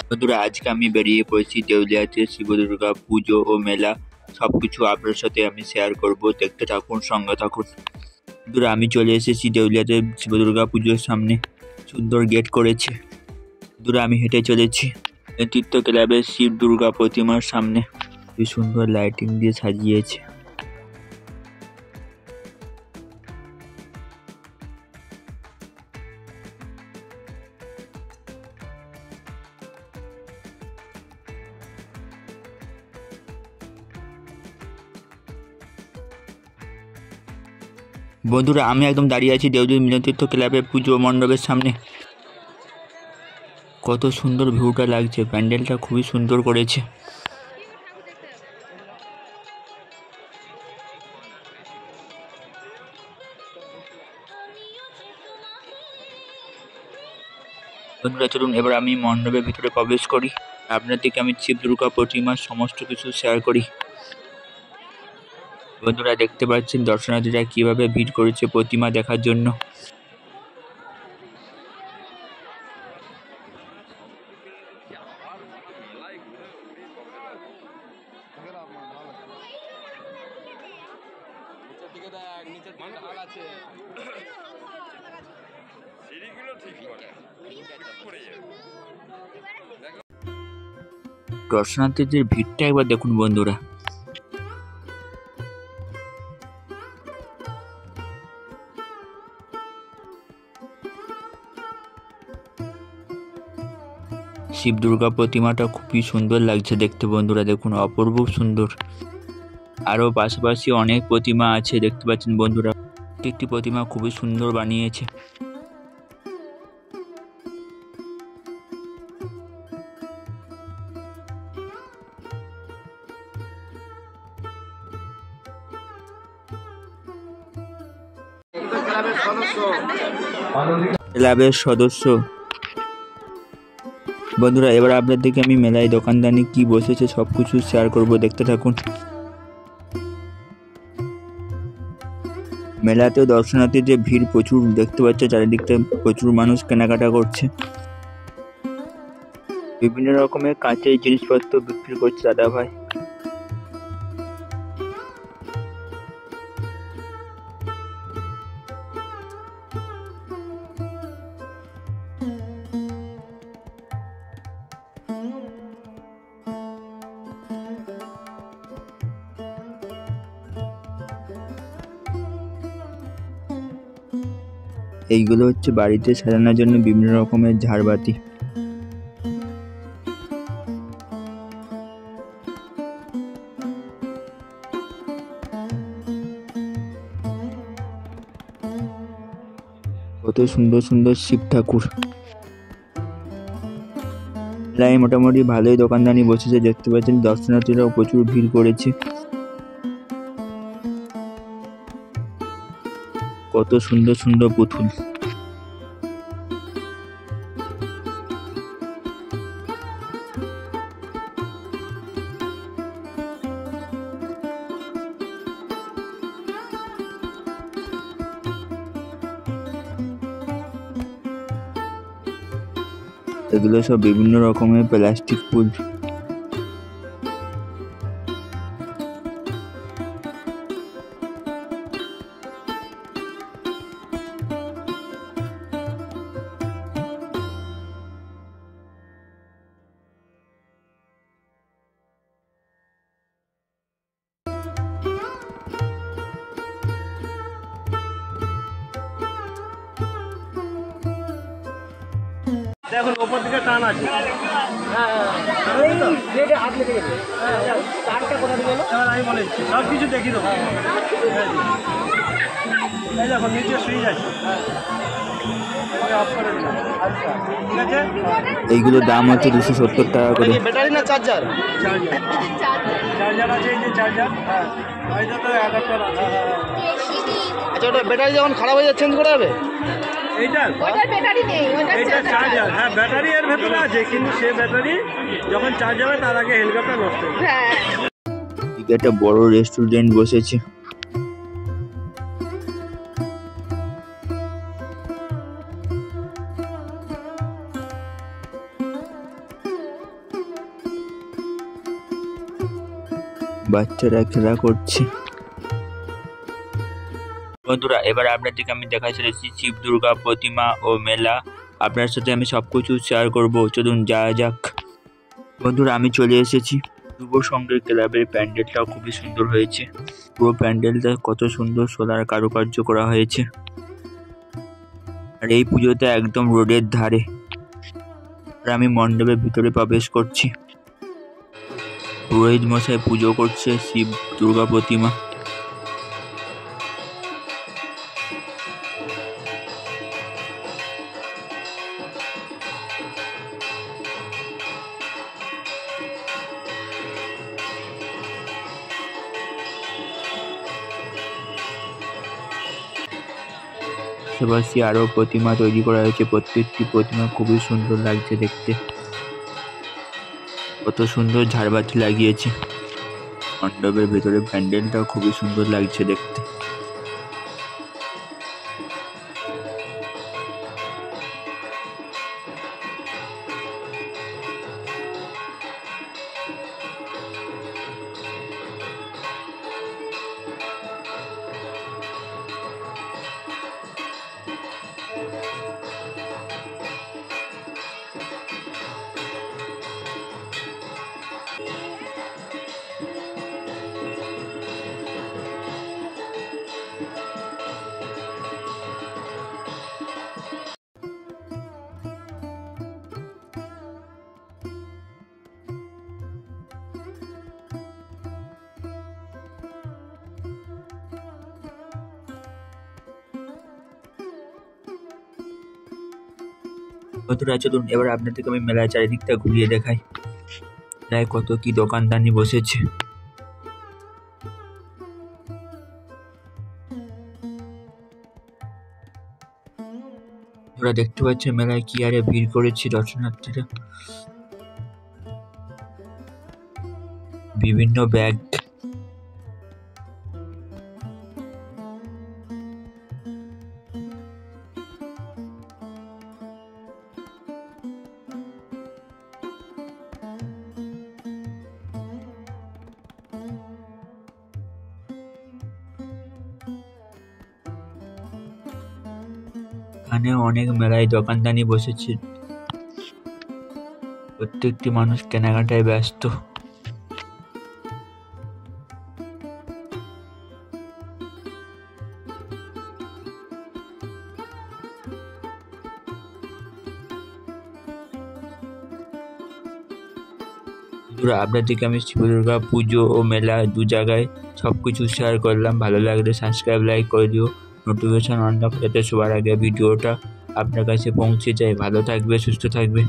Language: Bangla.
বন্ধুরা, আজকে আমি বেরিয়ে পড়েছি দেউলিয়াতে শিব দুর্গা পুজো ও মেলা সবকিছু আপনার সাথে আমি শেয়ার করব। দেখতে থাকুন, সঙ্গে থাকুন। বন্ধুরা, আমি চলে এসেছি দেউলিয়াতে শিব দুর্গা পুজোর সামনে। সুন্দর গেট করেছে। বন্ধুরা, আমি হেঁটে চলেছি নেতৃত্ব ক্লাবের শিব দুর্গা প্রতিমার সামনে। কি সুন্দর লাইটিং দিয়ে সাজিয়েছে। বন্ধুরা, আমি একদম দাঁড়িয়ে আছি দেউলিয়া মিলনতীর্থ ক্লাবের পুজো মণ্ডপের সামনে। কত সুন্দর ভিউটা লাগছে, প্যান্ডেলটা খুবই সুন্দর করেছে। বন্ধুরা, চলুন এবার আমি মণ্ডপের ভিতরে প্রবেশ করি। আপনাদেরকে আমি শিব দুর্গা প্রতিমার সমস্ত কিছু শেয়ার করি। বন্ধুরা, দেখতে পাচ্ছেন দর্শনার্থীরা কিভাবে ভিড় করেছে প্রতিমা দেখার জন্য। দর্শনার্থীদের ভিড়টা একবার দেখুন বন্ধুরা। শিব দুর্গা প্রতিমাটা খুবই সুন্দর লাগছে দেখতে বন্ধুরা, দেখুন অপূর্ব সুন্দর। আরও পাশাপাশি অনেক প্রতিমা আছে দেখতে পাচ্ছেন বন্ধুরা। প্রত্যেকটি প্রতিমা খুবই সুন্দর বানিয়েছে। ক্লাবের সদস্য বন্ধুরা, এবার আপনাদেরকে আমি মেলায় দোকানদানি কি বসেছে সবকিছু শেয়ার করব, দেখতে থাকুন। মেলাতেও দর্শনার্থীদের ভিড় প্রচুর দেখতে পাচ্ছে, চারিদিকটা প্রচুর মানুষ কেনাকাটা করছে। বিভিন্ন রকমের কাঁচের জিনিসপত্র বিক্রি করছে দাদা ভাই। এইগুলো হচ্ছে বাড়িতে সাজানোর জন্য বিভিন্ন রকমের ঝাড়বাতি। কত সুন্দর সুন্দর শিব ঠাকুর। মেলায় মোটামুটি ভালোই দোকানদানি বসেছে দেখতে পাচ্ছেন, দর্শনার্থীরাও প্রচুর ভিড় করেছে। কত সুন্দর সুন্দর পুতুল। এগুলো সব বিভিন্ন রকমের প্লাস্টিক ফুল। দেখুন ওপর দিকে টান আছে। এবার আমি বলে দিচ্ছি, সব কিছু দেখি দেবো। এই দেখুন নিচে সুইচ আছে, অফ করে দিলাম। আচ্ছা ঠিক আছে। এইগুলোর দাম হচ্ছে 270 টাকা করে। ব্যাটারি না চার্জার? চার্জার আছে, এই যে চার্জার। এইটা তো অ্যাডাপ্টার আছে। আচ্ছা, ওটা ব্যাটারি যখন খারাপ হয়ে যাচ্ছে চেঞ্জ করে যাবে? এইটা চার্জার। হ্যাঁ, ব্যাটারি এর ভেতরে আছে, কিন্তু সে ব্যাটারি যখন চার্জ হবে তার আগে হেলিকপ্টার নষ্ট হবে। একটা বড় রেস্টুরেন্ট বসেছে। বাচ্চারা খেলা করছে। বন্ধুরা, এবার আপনাদেরকে আমি দেখা চলেছি শিব দুর্গা প্রতিমা ও মেলা। আপনার সাথে আমি সবকিছু শেয়ার করব, চলুন যাওয়া যাক। বন্ধুরা, আমি চলে এসেছি। যুব সংঘের ক্লাবের প্যান্ডেলটাও খুবই সুন্দর হয়েছে। পুরো প্যান্ডেলটা কত সুন্দর সোলার কারুকার্য করা হয়েছে। আর এই পুজোটা একদম রোডের ধারে। আর আমি মণ্ডপের ভিতরে প্রবেশ করছি। পুরোহিত মশাই পুজো করছে শিব দুর্গা প্রতিমা। পাশাপাশি আরও প্রতিমা তৈরি করা হয়েছে। প্রত্যেকটি প্রতিমা খুবই সুন্দর লাগছে দেখতে। কত সুন্দর ঝাড়বাতি লাগিয়েছে। মণ্ডপের ভেতরে প্যান্ডেলটাও খুবই সুন্দর লাগছে দেখতে। বন্ধুরা, চলুন এবার আপনাদেরকে আমি মেলার চারিদিকটা ঘুরিয়ে দেখাই। মেলায় কত কি দোকানদানি বসেছে। তোরা দেখতে পাচ্ছেন মেলায় কি আরে ভিড় করেছে দর্শনার্থীরা। বিভিন্ন ব্যাগ, এখানে অনেক মেলায় দোকানদানি বসেছে। প্রত্যেকটি মানুষ কেনাকাটায় ব্যস্ত। আপনাদেরকে আমি শিব দুর্গা পুজো ও মেলা দু জায়গায় সবকিছু শেয়ার করলাম। ভালো লাগলে সাবস্ক্রাইব লাইক করে দিও। নোটিফিকেশন অন রাখো যাতে সবার আগে ভিডিওটা আপনার কাছে পৌঁছে যায়। ভালো থাকবে, সুস্থ থাকবে।